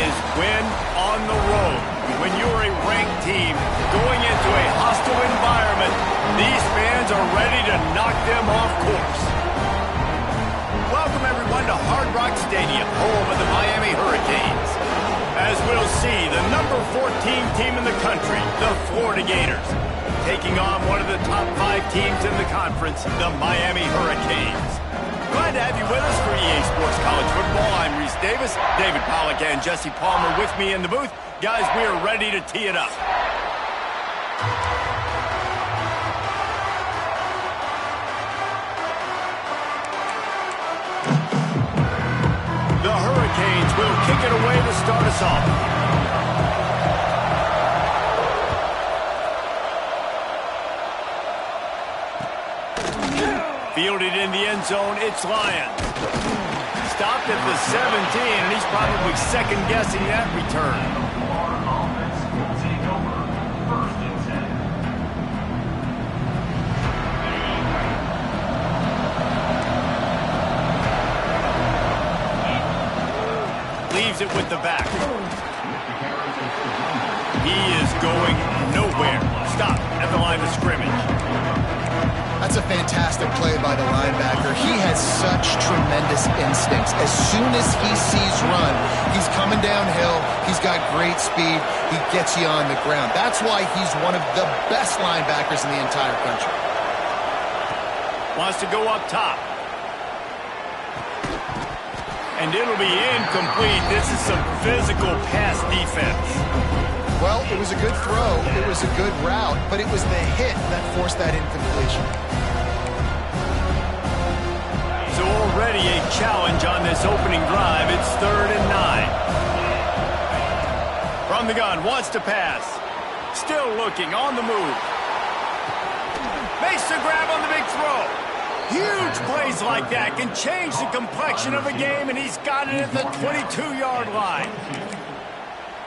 is win on the road. When you're a ranked team going into a hostile environment, these fans are ready to knock them off course. Welcome, everyone, to Hard Rock Stadium, home of the Miami Hurricanes. As we'll see, the number 14 team in the country, the Florida Gators, taking on one of the top 5 teams in the conference, the Miami Hurricanes. Glad to have you with us for EA Sports College Football. I'm Reese Davis, David Pollack, and Jesse Palmer with me in the booth. Guys, we are ready to tee it up. The Hurricanes will kick it away to start us off. Fielded in the end zone, it's Lyons. Stopped at the 17, and he's probably second-guessing that return. Leaves it with the back. He is going nowhere. Stop at the line of scrimmage. That's a fantastic play by the linebacker. He has such tremendous instincts. As soon as he sees run, he's coming downhill. He's got great speed. He gets you on the ground. That's why he's one of the best linebackers in the entire country. Wants to go up top. And it'll be incomplete. This is some physical pass defense. Well, it was a good throw. It was a good route, but it was the hit that forced that incompletion. So already a challenge on this opening drive. It's 3rd and 9. From the gun, wants to pass. Still looking, on the move. Makes the grab on the big throw. Huge plays like that can change the complexion of a game, and he's got it at the 22-yard line.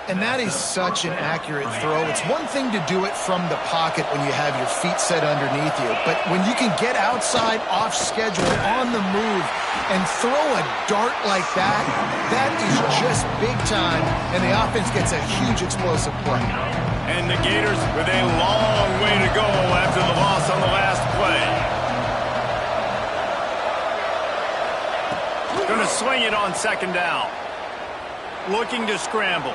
And that is such an accurate throw. It's one thing to do it from the pocket when you have your feet set underneath you, but when you can get outside, off schedule, on the move, and throw a dart like that, that is just big time, and the offense gets a huge explosive play. And the Gators with a long way to go after the loss on the last play. Going to swing it on 2nd down. Looking to scramble.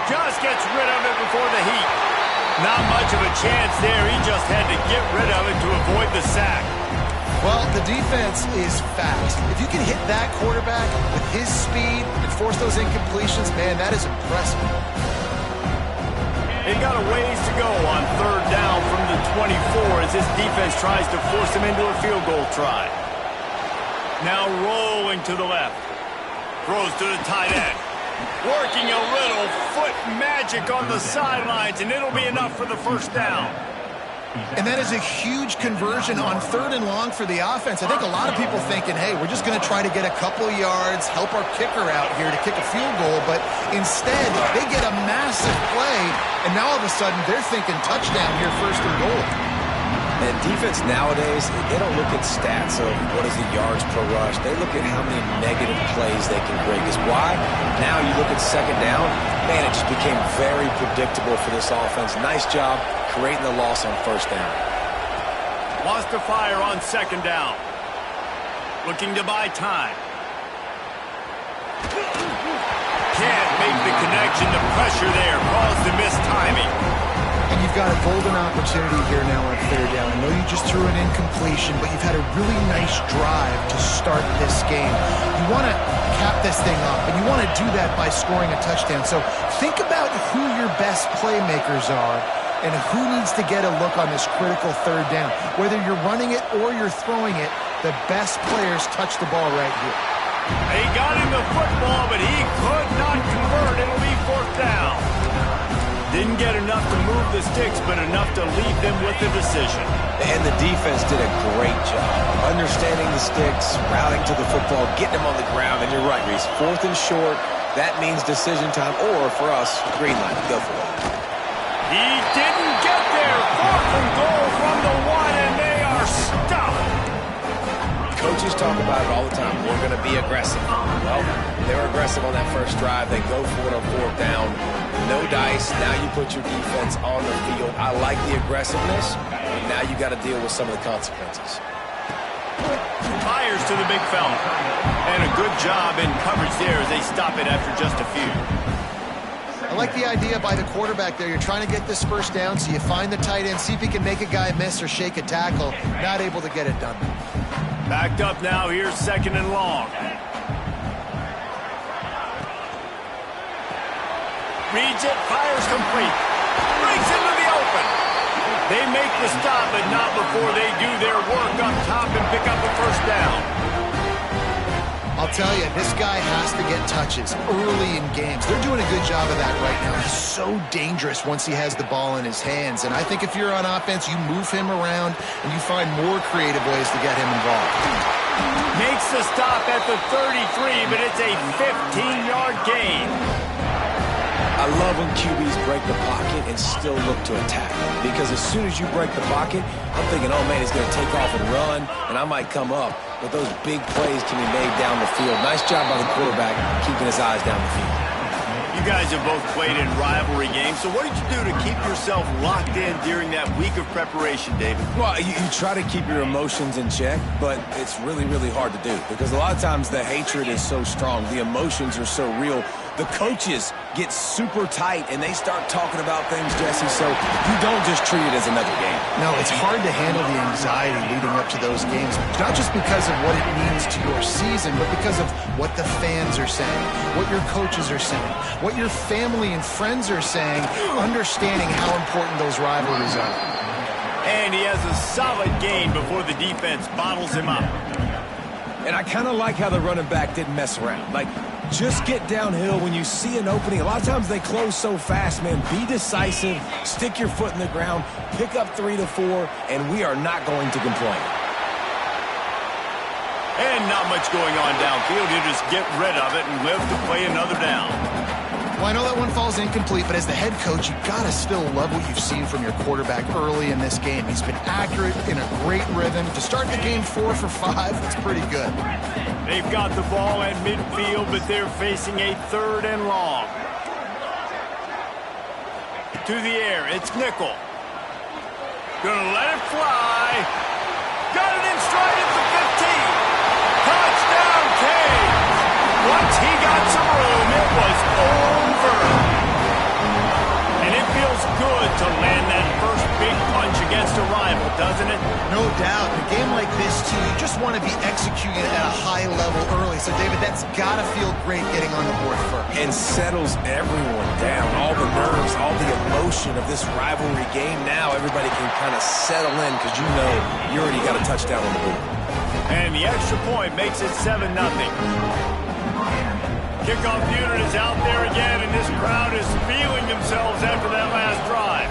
Just gets rid of it before the heat. Not much of a chance there. He just had to get rid of it to avoid the sack. Well, the defense is fast. If you can hit that quarterback with his speed and force those incompletions, man, that is impressive. They've got a ways to go on 3rd down from the 24 as this defense tries to force them into a field goal try. Now rolling to the left. Throws to the tight end. Working a little foot magic on the sidelines, and it'll be enough for the 1st down. And that is a huge conversion on 3rd and long for the offense. I think a lot of people thinking, hey, we're just going to try to get a couple yards, help our kicker out here to kick a field goal. But instead, they get a massive play, and now all of a sudden they're thinking touchdown here, 1st and goal. And defense nowadays, they don't look at stats of what is the yards per rush. They look at how many negative plays they can create. Because why? Now you look at 2nd down, man, it just became very predictable for this offense. Nice job creating the loss on 1st down. Wants to fire on 2nd down. Looking to buy time. Can't make the connection. The pressure there caused the missed timing. And you've got a golden opportunity here now on 3rd down. I know you just threw an incompletion, but you've had a really nice drive to start this game. You want to cap this thing up, and you want to do that by scoring a touchdown. So think about who your best playmakers are and who needs to get a look on this critical 3rd down. Whether you're running it or you're throwing it, the best players touch the ball right here. They got him the football, but he could not convert. It'll be 4th down. Didn't get enough to move the sticks, but enough to leave them with the decision. And the defense did a great job understanding the sticks, routing to the football, getting them on the ground. And you're right, Reese, 4th and short, that means decision time, or for us, green line. Go for it. He didn't get there. 4th and goal from the 1, and they are stopped. Coaches Coaches talk about it all the time. We're going to be aggressive. Well, they were aggressive on that first drive. They go for it on fourth down. No dice. Now you put your defense on the field. I like the aggressiveness, but now you got to deal with some of the consequences. Fires to the big fella. And a good job in coverage there as they stop it after just a few. I like the idea by the quarterback there. You're trying to get this first down, so you find the tight end, see if he can make a guy miss or shake a tackle. Not able to get it done. Backed up now. Here's 2nd and long. Reads it, fires complete. Breaks into the open. They make the stop, but not before they do their work up top and pick up a first down. I'll tell you, this guy has to get touches early in games. They're doing a good job of that right now. He's so dangerous once he has the ball in his hands. And I think if you're on offense, you move him around and you find more creative ways to get him involved. Makes the stop at the 33, but it's a 15-yard gain. I love when QBs break the pocket and still look to attack. Because as soon as you break the pocket, I'm thinking, oh, man, he's going to take off and run, and I might come up. But those big plays can be made down the field. Nice job by the quarterback keeping his eyes down the field. You guys have both played in rivalry games, so what did you do to keep yourself locked in during that week of preparation, David? Well, you try to keep your emotions in check, but it's really, really hard to do because a lot of times the hatred is so strong. The emotions are so real. The coaches get super tight, and they start talking about things, Jesse, so you don't just treat it as another game. No, it's hard to handle the anxiety leading up to those games, not just because of what it means to your season, but because of what the fans are saying, what your coaches are saying, what your family and friends are saying, understanding how important those rivalries are. And he has a solid gain before the defense bottles him up. And I kind of like how the running back didn't mess around. Like, just get downhill when you see an opening. A lot of times they close so fast, man. Be decisive, stick your foot in the ground, pick up 3 to 4, and we are not going to complain. And not much going on downfield. You just get rid of it and live to play another down. Well, I know that one falls incomplete, but as the head coach, you've got to still love what you've seen from your quarterback early in this game. He's been accurate, in a great rhythm. To start the game 4 for 5, that's pretty good. They've got the ball at midfield, but they're facing a 3rd and long. To the air, it's Nickel. Gonna let it fly. Got it in stride at the 15. Touchdown, Canes. Once he got some room, it was over. And it feels good to land that first big punch against a rival, doesn't it? No doubt. In a game like this, too, you just want to be executing at a high level early. So, David, that's got to feel great getting on the board first. And settles everyone down. All the nerves, all the emotion of this rivalry game. Now everybody can kind of settle in because you know you already got a touchdown on the board. And the extra point makes it 7-0. Kickoff unit is out there again, and this crowd is feeling themselves after that last drive.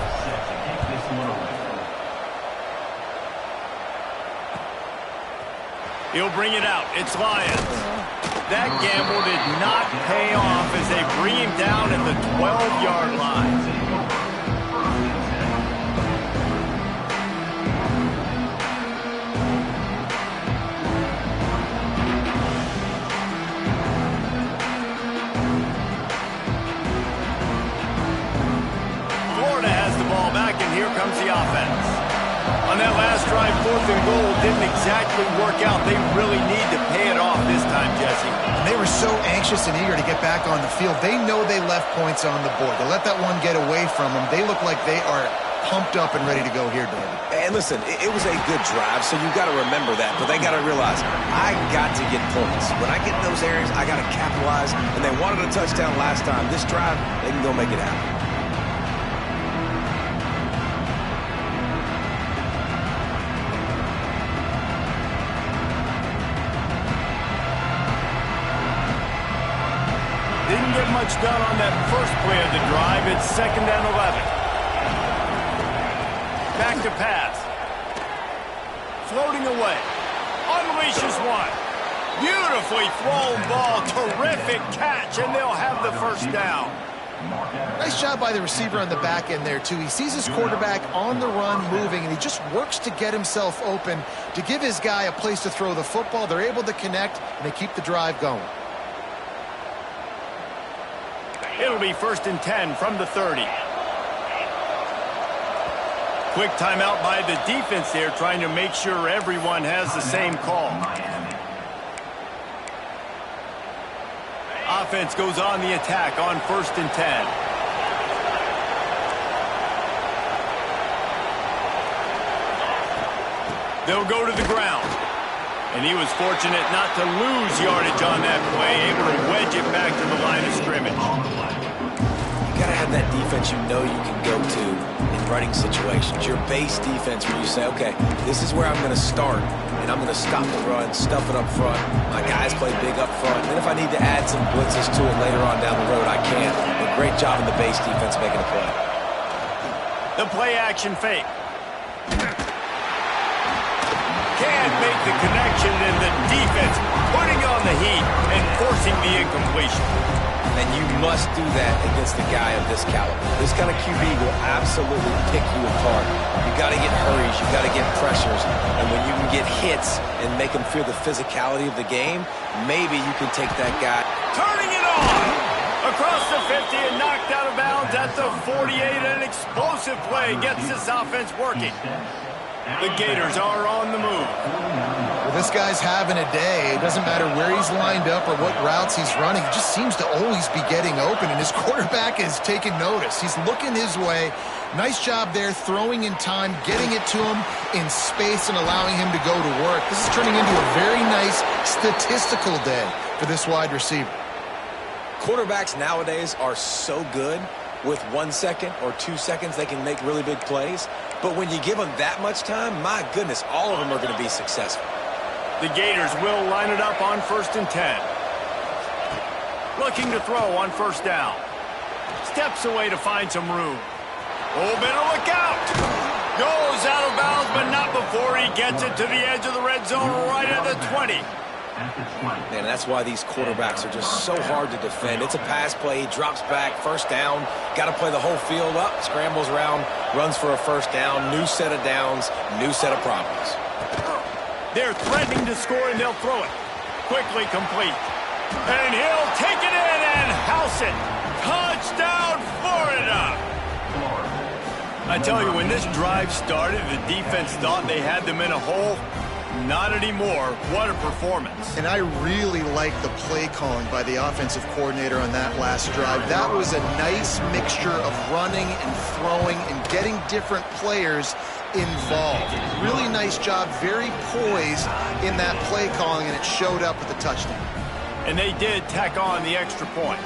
He'll bring it out. It's Lions. That gamble did not pay off as they bring him down at the 12-yard line. Here comes the offense. On that last drive, 4th and goal didn't exactly work out. They really need to pay it off this time, Jesse. They were so anxious and eager to get back on the field. They know they left points on the board. To let that one get away from them, they look like they are pumped up and ready to go here, David. And listen, it was a good drive, so you've got to remember that. But they got to realize, I got to get points. When I get in those areas, I got to capitalize. And they wanted a touchdown last time. This drive, they can go make it happen. Didn't get much done on that first play of the drive. It's 2nd and 11. Back to pass. Floating away. Unleashes one. Beautifully thrown ball. Terrific catch, and they'll have the first down. Nice job by the receiver on the back end there, too. He sees his quarterback on the run moving, and he just works to get himself open to give his guy a place to throw the football. They're able to connect, and they keep the drive going. It'll be 1st and 10 from the 30. Quick timeout by the defense there, trying to make sure everyone has the same call. Offense goes on the attack on 1st and 10. They'll go to the ground. And he was fortunate not to lose yardage on that play, able to wedge it back to the line of scrimmage. You got to have that defense you know you can go to in running situations. Your base defense where you say, okay, this is where I'm going to start, and I'm going to stop the run, stuff it up front. My guys play big up front. And then if I need to add some blitzes to it later on down the road, I can. But great job in the base defense making a play. The play action fake. Can't make the connection, and the defense putting on the heat and forcing the incompletion. And you must do that against a guy of this caliber. This kind of QB will absolutely pick you apart. You got to get hurries, you got to get pressures, and when you can get hits and make him feel the physicality of the game, maybe you can take that guy. Turning it on! Across the 50 and knocked out of bounds at the 48. An explosive play gets this offense working. The Gators are on the move. Well, this guy's having a day. It doesn't matter where he's lined up or what routes he's running. He just seems to always be getting open, and his quarterback is taking notice. He's looking his way. Nice job there, throwing in time, getting it to him in space and allowing him to go to work. This is turning into a very nice statistical day for this wide receiver. Quarterbacks nowadays are so good. With 1 second or 2 seconds, they can make really big plays. But when you give them that much time, my goodness, all of them are going to be successful. The Gators will line it up on 1st and 10. Looking to throw on 1st down. Steps away to find some room. Oh, better look out! Goes out of bounds, but not before he gets it to the edge of the red zone right at the 20. And that's why these quarterbacks are just so hard to defend. It's a pass play, he drops back, 1st down, got to play the whole field up, scrambles around, runs for a 1st down, new set of downs, new set of problems. They're threatening to score, and they'll throw it. Quickly complete. And he'll take it in and house it. Touchdown, Florida! I tell you, when this drive started, the defense thought they had them in a hole. Not anymore. What a performance. And I really like the play calling by the offensive coordinator on that last drive. That was a nice mixture of running and throwing and getting different players involved. Really nice job, very poised in that play calling, and it showed up with the touchdown. And they did tack on the extra point.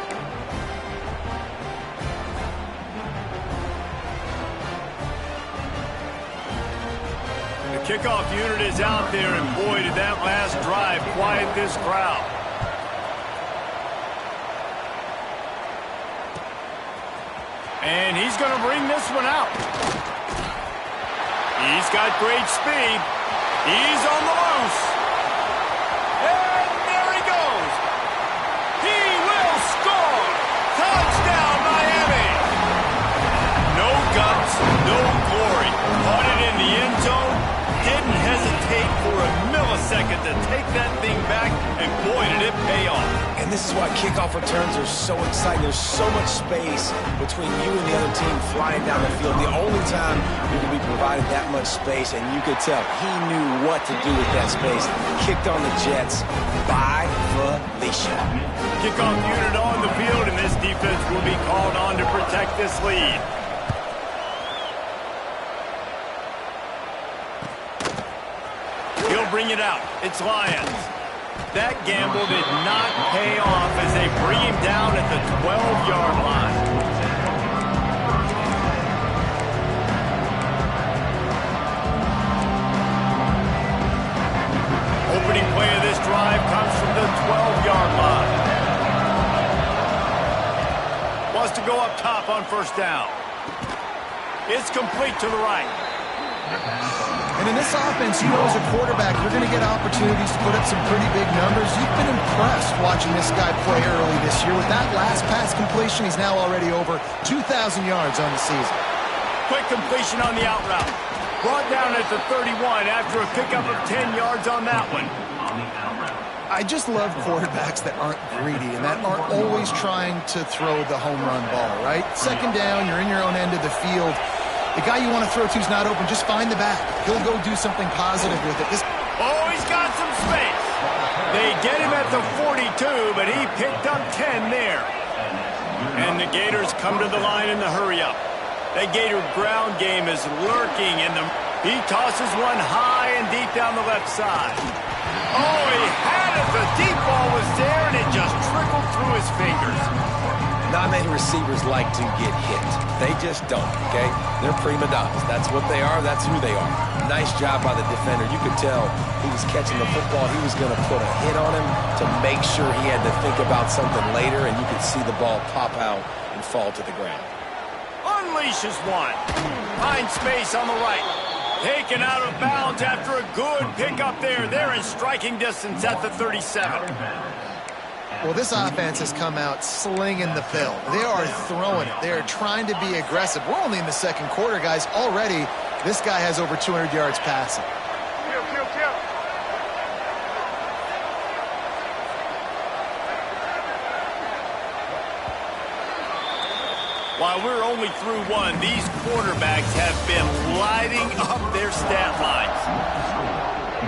Kickoff unit is out there, and boy, did that last drive quiet this crowd. And he's going to bring this one out. He's got great speed. He's on the loose. And there he goes. He will score. Touchdown, Miami. No guts, no glory. Caught it in the end zone. Didn't hesitate for a millisecond to take that thing back, and boy, did it pay off. And this is why kickoff returns are so exciting. There's so much space between you and the other team flying down the field. The only time you can be provided that much space, and you could tell he knew what to do with that space. Kicked on the Jets by Felicia. Kickoff unit on the field, and this defense will be called on to protect this lead. He'll bring it out. It's Lions. That gamble did not pay off as they bring him down at the 12-yard line. Opening play of this drive comes from the 12-yard line. Wants to go up top on 1st down. It's complete to the right. And in this offense, you know as a quarterback, you're going to get opportunities to put up some pretty big numbers. You've been impressed watching this guy play early this year. With that last pass completion, he's now already over 2,000 yards on the season. Quick completion on the out route. Brought down at the 31 after a pickup of 10 yards on that one. I just love quarterbacks that aren't greedy and that aren't always trying to throw the home run ball, right? Second down, you're in your own end of the field. The guy you want to throw to is not open. Just find the back. He'll go do something positive with it. Oh, he's got some space. They get him at the 42, but he picked up 10 there. And the Gators come to the line in the hurry-up. The Gator ground game is lurking in the... He tosses one high and deep down the left side. Oh, he had it. The deep ball was there, and it just trickled through his fingers. Not many receivers like to get hit. They just don't, okay? They're prima donnas. That's what they are. That's who they are. Nice job by the defender. You could tell he was catching the football. He was going to put a hit on him to make sure he had to think about something later, and you could see the ball pop out and fall to the ground. Unleashes one. Finds space on the right. Taken out of bounds after a good pickup there. They're in striking distance at the 37. Well, this offense has come out slinging the pill. They are throwing it. They are trying to be aggressive. We're only in the second quarter, guys. Already, this guy has over 200 yards passing. While we're only through one, these quarterbacks have been lighting up their stat lines.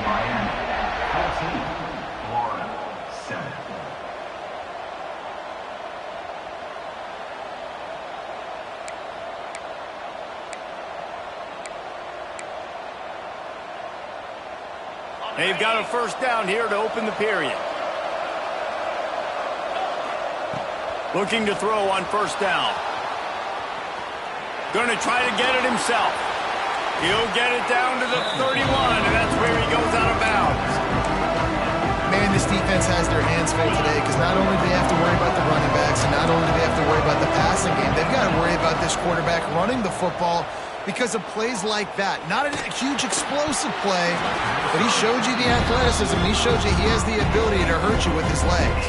Miami, 14, Florida, 7. They've got a first down here to open the period. Looking to throw on first down. Going to try to get it himself. He'll get it down to the 31, and that's where he goes out of bounds. Man, this defense has their hands full today because not only do they have to worry about the running backs and not only do they have to worry about the passing game, they've got to worry about this quarterback running the football because of plays like that. Not a huge explosive play, but he showed you the athleticism. He showed you he has the ability to hurt you with his legs.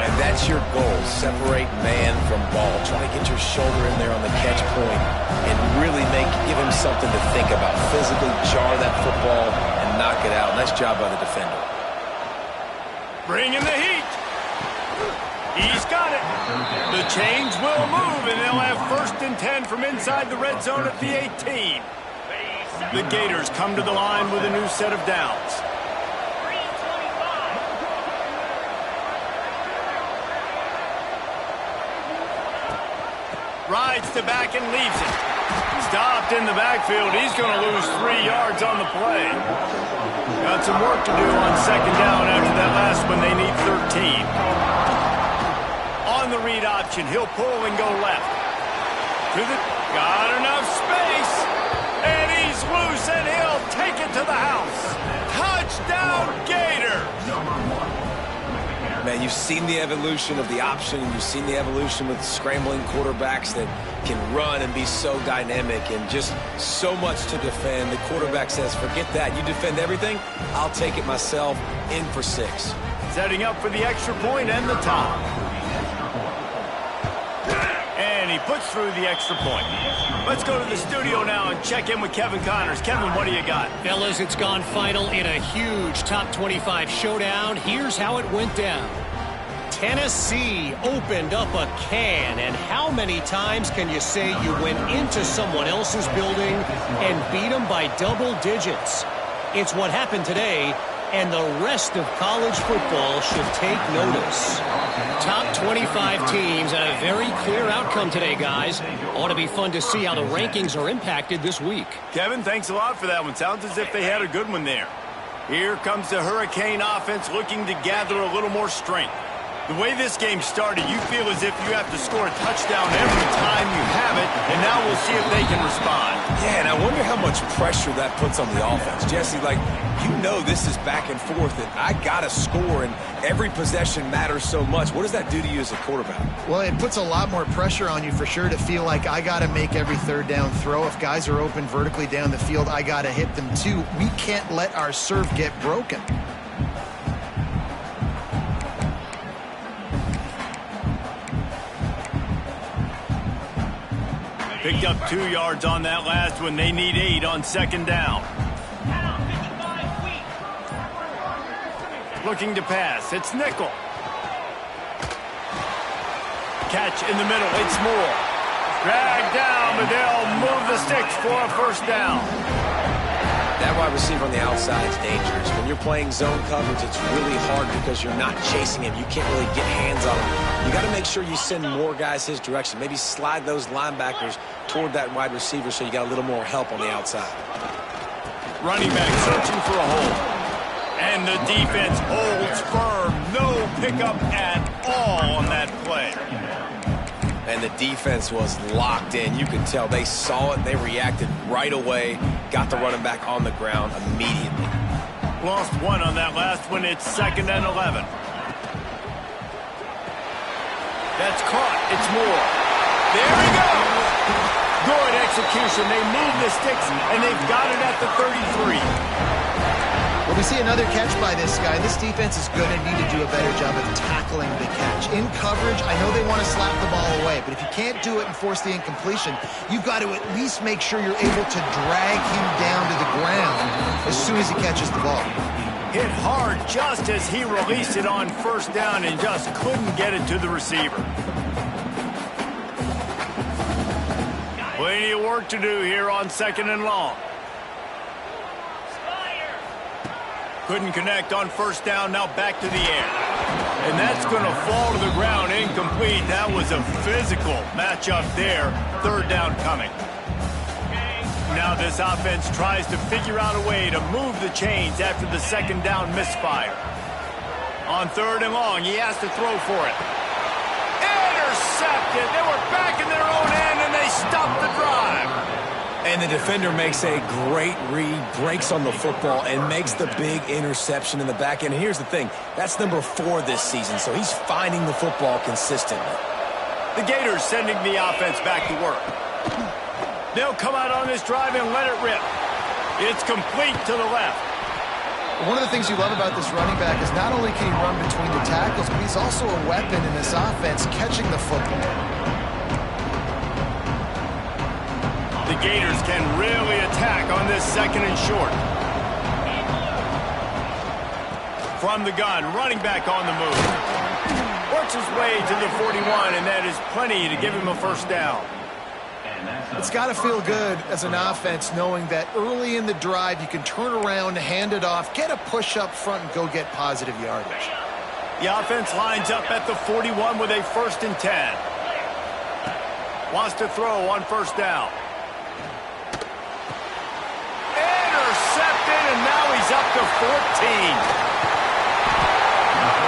And that's your goal, separate man from ball. Try to get your shoulder in there on the catch point and really give him something to think about. Physically jar that football and knock it out. Nice job by the defender. Bringing the heat. He's got it. The chains will move, and they'll have 1st and 10 from inside the red zone at the 18. The Gators come to the line with a new set of downs. Rides to back and leaves it. Stopped in the backfield. He's going to lose 3 yards on the play. Got some work to do on second down after that last one. They need 13. On the read option, he'll pull and go left. Got enough space. And he's loose, and he'll take it to the house. Touchdown, Gator. Man, you've seen the evolution of the option, and you've seen the evolution with scrambling quarterbacks that can run and be so dynamic and just so much to defend. The quarterback says, forget that. You defend everything, I'll take it myself. In for 6. Setting up for the extra point and the top. And he puts through the extra point. Let's go to the studio now and check in with Kevin Connors. Kevin, what do you got? Fellas, it's gone final in a huge top 25 showdown. Here's how it went down. Tennessee opened up a can, and how many times can you say you went into someone else's building and beat them by double digits? It's what happened today, and the rest of college football should take notice. Top 25 teams and a very clear outcome today, guys. Ought to be fun to see how the rankings are impacted this week. Kevin, thanks a lot for that one. Sounds as if they had a good one there. Here comes the Hurricane offense looking to gather a little more strength. The way this game started, you feel as if you have to score a touchdown every time you have it, and now we'll see if they can respond. Yeah, and I wonder how much pressure that puts on the offense. Jesse, like, you know this is back and forth, and I got to score, and every possession matters so much. What does that do to you as a quarterback? Well, it puts a lot more pressure on you for sure to feel like I got to make every third down throw. If guys are open vertically down the field, I got to hit them too. We can't let our serve get broken. Picked up 2 yards on that last one. They need 8 on second down. Looking to pass. It's nickel. Catch in the middle. It's Moore. Dragged down, but they'll move the sticks for a first down. That wide receiver on the outside is dangerous. When you're playing zone coverage, it's really hard because you're not chasing him. You can't really get hands on him. You got to make sure you send more guys his direction. Maybe slide those linebackers toward that wide receiver so you got a little more help on the outside. Running back searching for a hole. And the defense holds firm. No pickup at all on that play. And the defense was locked in. You could tell they saw it. They reacted right away. Got the running back on the ground immediately. Lost 1 on that last one. It's 2nd and 11. That's caught. It's Moore. There he goes. Good execution. They move the sticks, and they've got it at the 33. Well, we see another catch by this guy. This defense is going to need to do a better job of tackling the catch. In coverage, I know they want to slap the ball away, but if you can't do it and force the incompletion, you've got to at least make sure you're able to drag him down to the ground as soon as he catches the ball. Hit hard just as he released it on first down and just couldn't get it to the receiver. Plenty of work to do here on 2nd and long. Couldn't connect on first down, now back to the air. And that's going to fall to the ground, incomplete. That was a physical matchup there. 3rd down coming. Now this offense tries to figure out a way to move the chains after the 2nd down misfire. On 3rd and long, he has to throw for it. Intercepted. They were back in their own end, and they stopped the drive. And the defender makes a great read, breaks on the football, and makes the big interception in the back end. And here's the thing, that's number 4 this season, so he's finding the football consistently. The Gators sending the offense back to work. They'll come out on this drive and let it rip. It's complete to the left. One of the things you love about this running back is not only can he run between the tackles, but he's also a weapon in this offense, catching the football. The Gators can really attack on this 2nd and short. From the gun, running back on the move. Works his way to the 41, and that is plenty to give him a first down. It's got to feel good as an offense knowing that early in the drive you can turn around, hand it off, get a push up front, and go get positive yardage. The offense lines up at the 41 with a 1st and 10. Wants to throw on first down. Intercepted, and now he's up to 14.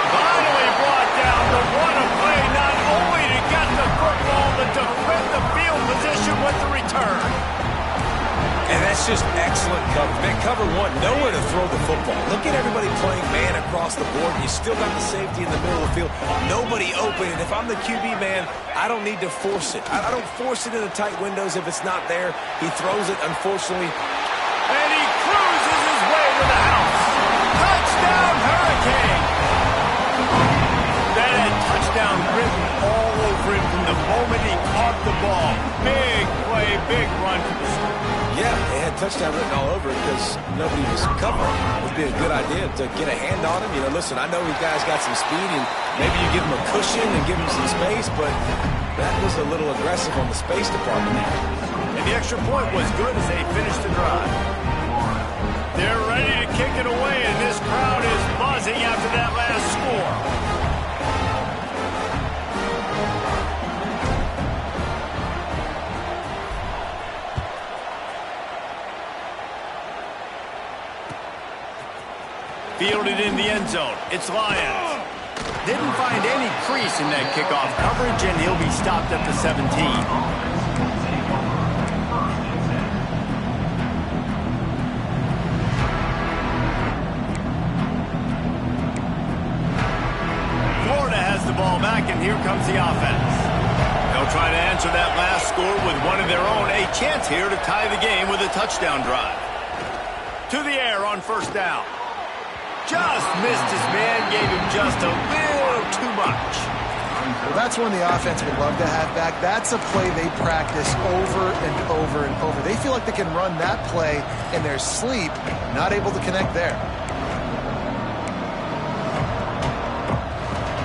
Finally brought down, but what a play, not only to get the football, but to defend the field position with the return. And that's just excellent coverage. Man, cover 1, nowhere to throw the football. Look at everybody playing man across the board. You still got the safety in the middle of the field. Nobody open. And if I'm the QB, man, I don't need to force it. I don't force it in the tight windows if it's not there. He throws it, unfortunately. And he cruises his way to the house. Touchdown, Hurricane. That had touchdown written all over it from the moment he caught the ball. Big play, big run for the score. Yeah, they had touchdown written all over it because nobody was covering. It would be a good idea to get a hand on him. You know, listen, I know you guys got some speed, and maybe you give him a cushion and give him some space, but that was a little aggressive on the space department. And the extra point was good as they finished the drive. They're ready to kick it away, and this crowd is buzzing after that last score. Fielded in the end zone. It's Lions. Didn't find any crease in that kickoff coverage, and he'll be stopped at the 17. Florida has the ball back, and here comes the offense. They'll try to answer that last score with one of their own. A chance here to tie the game with a touchdown drive. To the air on first down. Just missed his man, gave him just a little too much. Well, that's one the offense would love to have back. That's a play they practice over and over and over. They feel like they can run that play in their sleep, not able to connect there.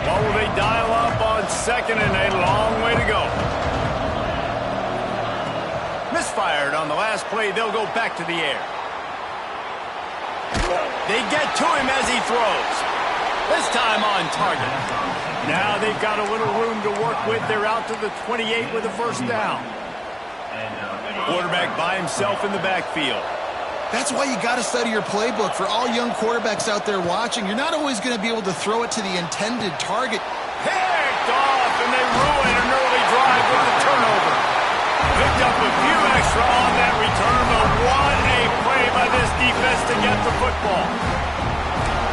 What will they dial up on second and a long way to go? Misfired on the last play. They'll go back to the air. They get to him as he throws. This time on target. Now they've got a little room to work with. They're out to the 28 with a first down. Quarterback by himself in the backfield. That's why you got to study your playbook. For all young quarterbacks out there watching, you're not always going to be able to throw it to the intended target. Picked off, and they ruin an early drive with the turnover. Picked up a few extra on that return, but what a play by this defense to get the football.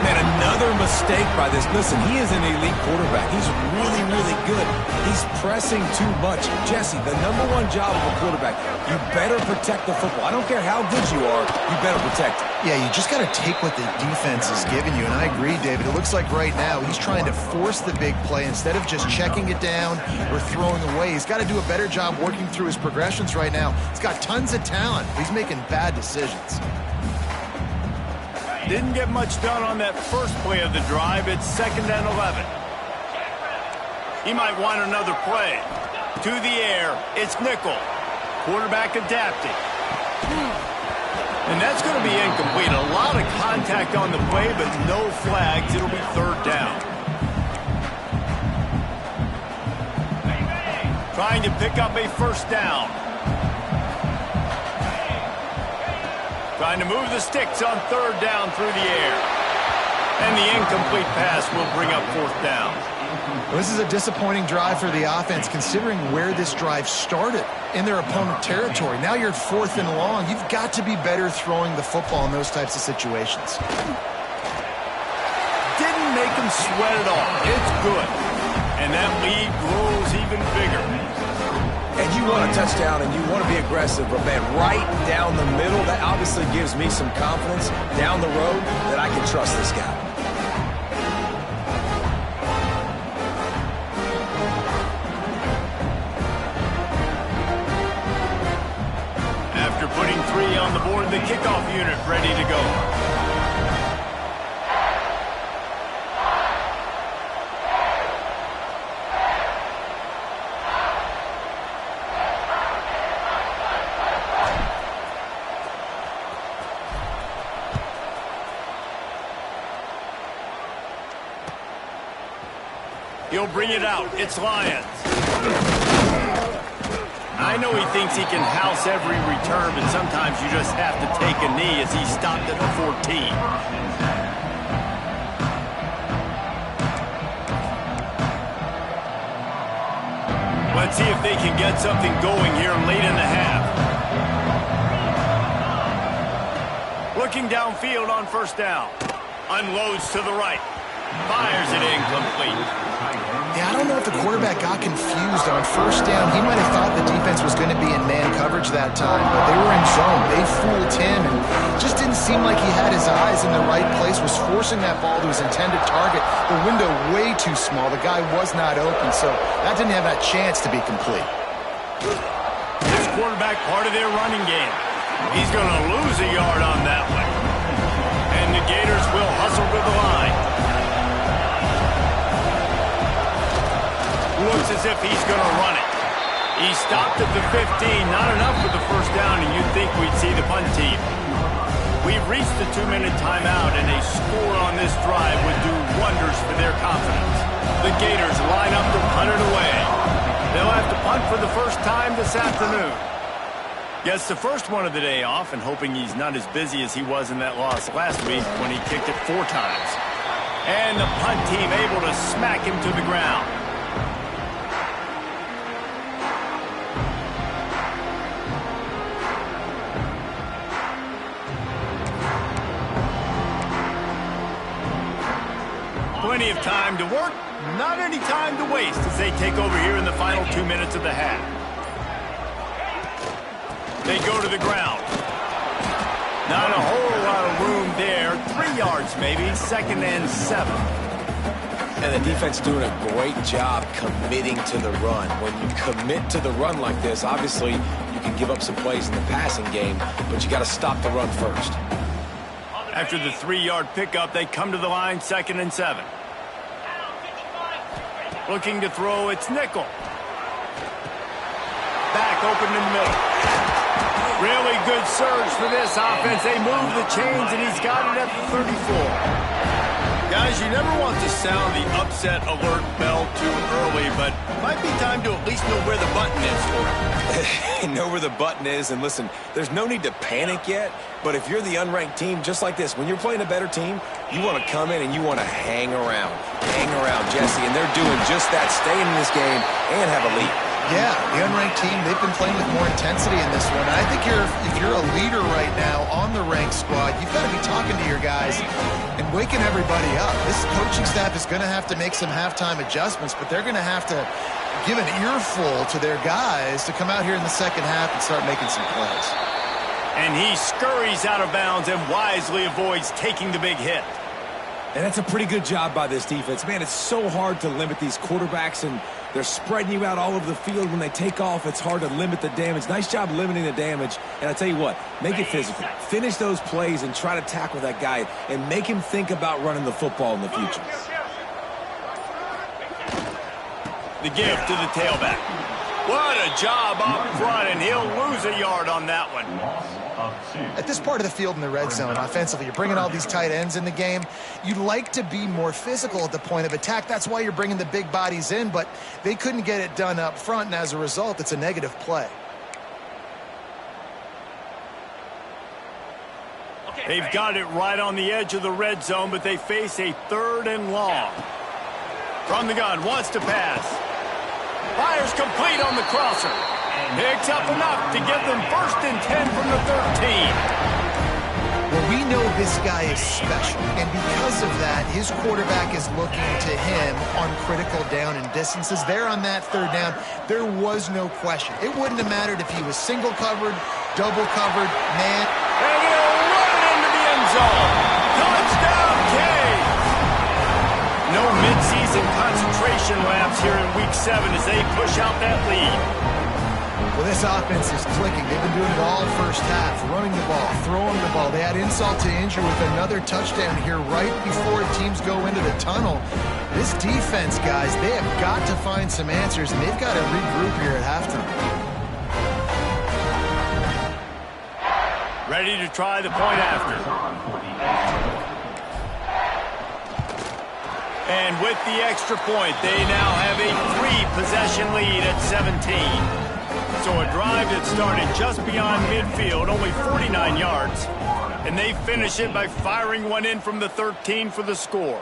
Man, another mistake by this. Listen, he is an elite quarterback. He's really, really good. He's pressing too much. Jesse, the #1 job of a quarterback, you better protect the football. I don't care how good you are, you better protect it. Yeah, you just got to take what the defense is giving you, and I agree, David. It looks like right now he's trying to force the big play instead of just checking it down or throwing away. He's got to do a better job working through his progressions right now. He's got tons of talent, but he's making bad decisions. Didn't get much done on that first play of the drive. It's 2nd and 11. He might want another play. To the air, it's nickel. Quarterback adapting. And that's going to be incomplete. A lot of contact on the play, but no flags. It'll be 3rd down. Trying to pick up a first down. Trying to move the sticks on 3rd down through the air. And the incomplete pass will bring up 4th down. Well, this is a disappointing drive for the offense, considering where this drive started in their opponent territory. Now you're at 4th and long. You've got to be better throwing the football in those types of situations. Didn't make him sweat it all. It's good. And that lead grows even bigger. And you want a touchdown and you want to be aggressive, but man, right down the middle, that obviously gives me some confidence down the road that I can trust this guy. After putting 3 on the board, the kickoff unit ready to go. He'll bring it out. It's Lions. I know he thinks he can house every return, but sometimes you just have to take a knee as he stopped at the 14. Let's see if they can get something going here late in the half. Looking downfield on first down. Unloads to the right. Fires it incomplete. Yeah, I don't know if the quarterback got confused on first down. He might have thought the defense was going to be in man coverage that time, but they were in zone. They fooled him, and just didn't seem like he had his eyes in the right place, was forcing that ball to his intended target. The window way too small. The guy was not open, so that didn't have that chance to be complete. This quarterback part of their running game. He's going to lose a yard on that one. And the Gators will hustle to the line. Looks as if he's going to run it. He stopped at the 15. Not enough for the first down, and you'd think we'd see the punt team. We've reached the 2-minute timeout, and a score on this drive would do wonders for their confidence. The Gators line up to punt it away. They'll have to punt for the first time this afternoon. Gets the first one of the day off, and hoping he's not as busy as he was in that loss last week when he kicked it 4 times. And the punt team able to smack him to the ground. Plenty of time to work, not any time to waste as they take over here in the final 2 minutes of the half. They go to the ground. Not a whole lot of room there. 3 yards maybe, 2nd and 7. And the defense doing a great job committing to the run. When you commit to the run like this, obviously you can give up some plays in the passing game, but you got to stop the run first. After the 3-yard pickup, they come to the line, 2nd and 7. Looking to throw, it's nickel. Back open in the middle. Really good surge for this offense. They move the chains, and he's got it at the 34. Guys, you never want to sound the upset alert bell too early, but it might be time to at least know where the button is for it. Know where the button is, and listen, there's no need to panic yet, but if you're the unranked team, just like this, when you're playing a better team, you want to come in and you want to hang around. Hang around, Jesse, and they're doing just that, staying in this game and have a lead. Yeah, the unranked team, they've been playing with more intensity in this one. And I think if you're a leader right now on the ranked squad, you've got to be talking to your guys and waking everybody up. This coaching staff is going to have to make some halftime adjustments, but they're going to have to give an earful to their guys to come out here in the second half and start making some plays. And he scurries out of bounds and wisely avoids taking the big hit. And that's a pretty good job by this defense. Man, it's so hard to limit these quarterbacks, and they're spreading you out all over the field. When they take off, it's hard to limit the damage. Nice job limiting the damage. And I tell you what, make it physical. Finish those plays and try to tackle that guy and make him think about running the football in the future. The give to the tailback. What a job up front, and he'll lose a yard on that one. At this part of the field in the red zone, offensively, you're bringing all these tight ends in the game. You'd like to be more physical at the point of attack. That's why you're bringing the big bodies in, but they couldn't get it done up front, and as a result, it's a negative play. They've got it right on the edge of the red zone, but they face a 3rd and long. From the gun, wants to pass. Fires complete on the crosser. Picks up enough to give them 1st and 10 from the 13. Well, we know this guy is special, and because of that, his quarterback is looking to him on critical down and distances. There on that 3rd down, there was no question. It wouldn't have mattered if he was single covered, double covered, man. And he'll run it into the end zone. Touchdown, Cage! No midseason concentration laps here in Week 7 as they push out that lead. Well, this offense is clicking. They've been doing it all first half, running the ball, throwing the ball. They had insult to injury with another touchdown here right before teams go into the tunnel. This defense, guys, they have got to find some answers, and they've got to regroup here at halftime. Ready to try the point after. And with the extra point, they now have a 3-possession lead at 17. So a drive that started just beyond midfield, only 49 yards. And they finish it by firing one in from the 13 for the score.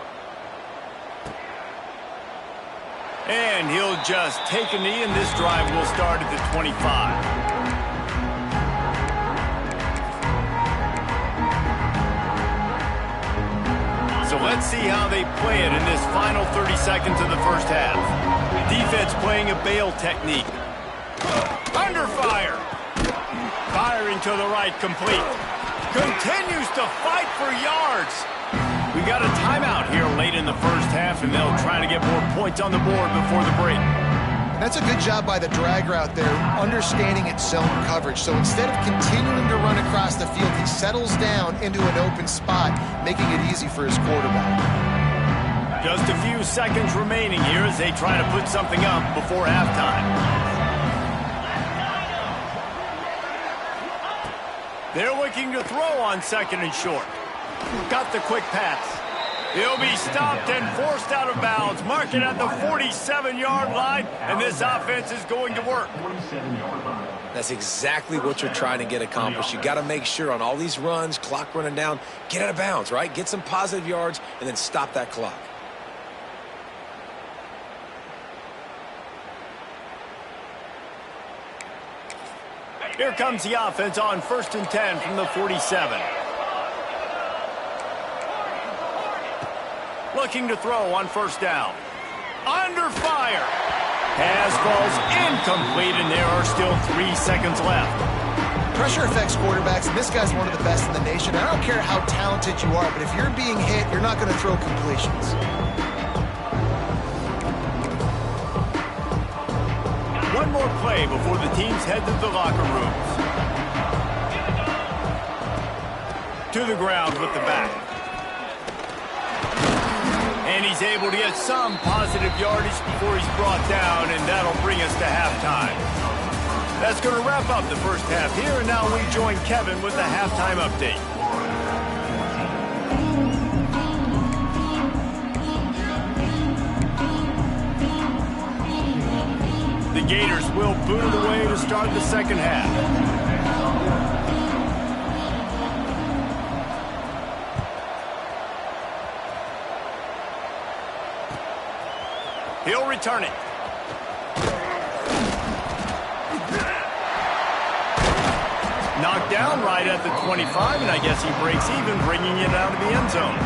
And he'll just take a knee, and this drive will start at the 25. So let's see how they play it in this final 30 seconds of the first half. Defense playing a bail technique. Under fire. Firing to the right, complete. Continues to fight for yards. We got a timeout here late in the first half, and they'll try to get more points on the board before the break. That's a good job by the drag route there, understanding its zone coverage. So instead of continuing to run across the field, he settles down into an open spot, making it easy for his quarterback. Just a few seconds remaining here as they try to put something up before halftime. They're looking to throw on 2nd and short. Got the quick pass. He'll be stopped and forced out of bounds. Mark it at the 47-yard line, and this offense is going to work. 47-yard line. That's exactly what you're trying to get accomplished. You got to make sure on all these runs, clock running down, get out of bounds, right? Get some positive yards, and then stop that clock. Here comes the offense on 1st and 10 from the 47. Looking to throw on 1st down. Under fire. Pass falls incomplete, and there are still 3 seconds left. Pressure affects quarterbacks, and this guy's one of the best in the nation. I don't care how talented you are, but if you're being hit, you're not going to throw completions. One more play before the teams head to the locker rooms. To the ground with the back. And he's able to get some positive yardage before he's brought down, and that'll bring us to halftime. That's going to wrap up the first half here, and now we join Kevin with the halftime update. The Gators will boot it away to start the second half. He'll return it. Knocked down right at the 25, and I guess he breaks even, bringing it out of the end zone.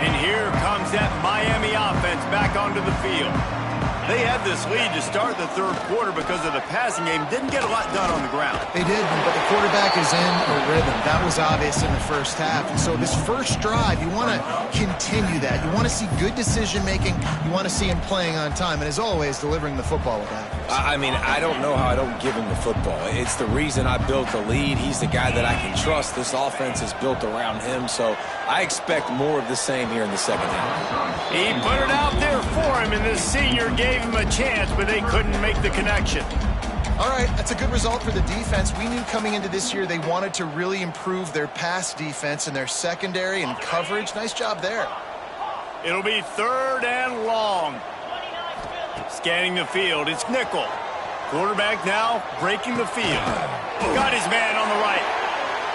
And here comes that Miami offense back onto the field. They had this lead to start the third quarter because of the passing game. Didn't get a lot done on the ground. They did, but the quarterback is in a rhythm. That was obvious in the first half. And so this first drive, you want to continue that. You want to see good decision-making. You want to see him playing on time. And as always, delivering the football with accuracy. I mean, I don't know how I don't give him the football. It's the reason I built the lead. He's the guy that I can trust. This offense is built around him, so I expect more of the same here in the second half. He put it out there for him, and the senior gave him a chance, but they couldn't make the connection. All right, that's a good result for the defense. We knew coming into this year they wanted to really improve their pass defense and their secondary and coverage. Nice job there. It'll be 3rd and long. Scanning the field, it's nickel. Quarterback now breaking the field. Got his man on the right.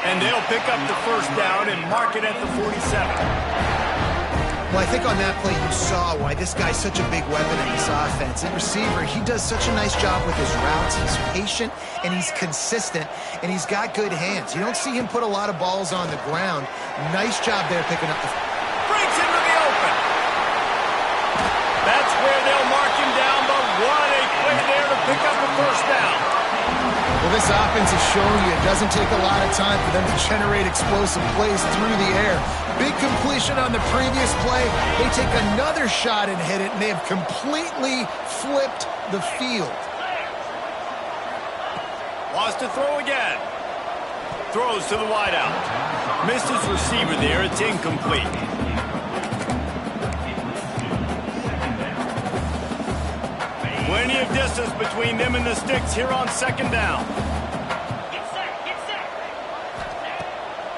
And they'll pick up the 1st down and mark it at the 47. Well, I think on that play you saw why this guy's such a big weapon in this offense. At receiver, he does such a nice job with his routes. He's patient, and he's consistent, and he's got good hands. You don't see him put a lot of balls on the ground. Nice job there picking up the... Breaks into the open. That's where they'll mark him down, but what a play there to pick up the 1st down. Well, this offense is showing you it doesn't take a lot of time for them to generate explosive plays through the air. Big completion on the previous play. They take another shot and hit it, and they have completely flipped the field. Wants to throw again. Throws to the wideout. Missed his receiver there. It's incomplete. Plenty of distance between them and the sticks here on 2nd down.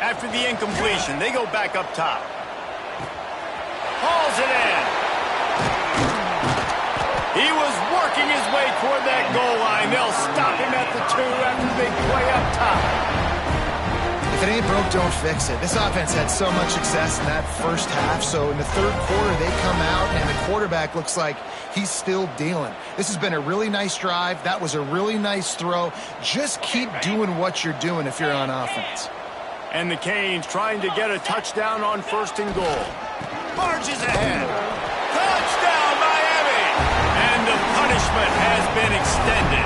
After the incompletion, they go back up top. Hauls it in. He was working his way toward that goal line. They'll stop him at the 2 after the big play up top. If it ain't broke, don't fix it. This offense had so much success in that first half, so in the 3rd quarter, they come out, and the quarterback looks like he's still dealing. This has been a really nice drive. That was a really nice throw. Just keep doing what you're doing if you're on offense. And the Canes trying to get a touchdown on 1st and goal. Marches ahead. Touchdown, Miami! And the punishment has been extended.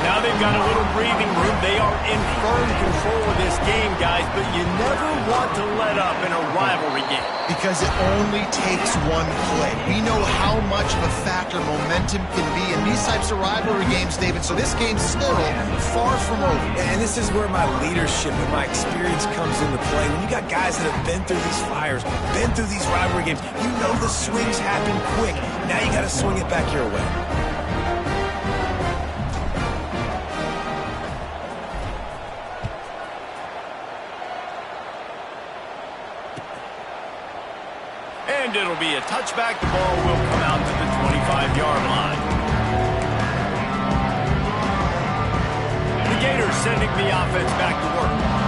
Now they've got a little breathing room. They are in firm control of this game, guys, but you never want to let up in a rivalry game. Because it only takes one play. We know how much of a factor momentum can be in these types of rivalry games, David, so this game's still far from over. And this is where my leadership and my experience comes into play. When you got guys that have been through these fires, been through these rivalry games, you know the swings happen quick. Now you got to swing it back your way. And it'll be a touchback. The ball will come out to the 25-yard line. The Gators sending the offense back to work.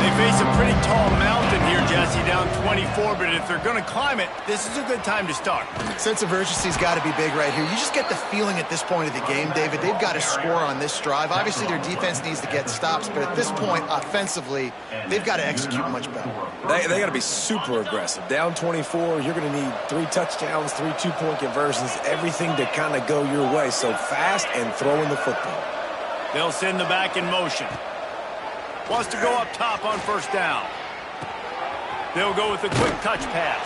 They face a pretty tall mountain here, Jesse, down 24, but if they're going to climb it, this is a good time to start. Sense of urgency's got to be big right here. You just get the feeling at this point of the game, David, they've got to score on this drive. Obviously, their defense needs to get stops, but at this point, offensively, they've got to execute much better. They got to be super aggressive. Down 24, you're going to need 3 touchdowns, 3 two-point conversions, everything to kind of go your way. So fast and throwing the football. They'll send the back in motion. Wants to go up top on first down. They'll go with a quick touch pass.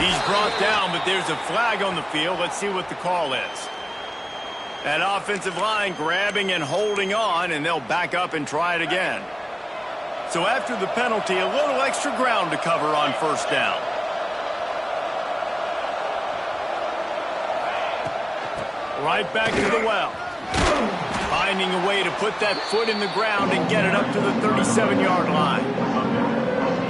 He's brought down, but there's a flag on the field. Let's see what the call is. That offensive line grabbing and holding on, and they'll back up and try it again. So after the penalty, a little extra ground to cover on first down. Right back to the well. Finding a way to put that foot in the ground and get it up to the 37-yard line.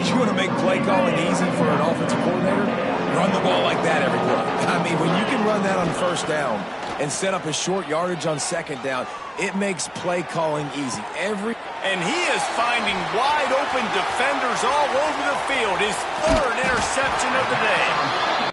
You want to make play calling easy for an offensive coordinator? Run the ball like that every play. I mean, when you can run that on first down and set up a short yardage on second down, it makes play calling easy. And he is finding wide open defenders all over the field. His 3rd interception of the day.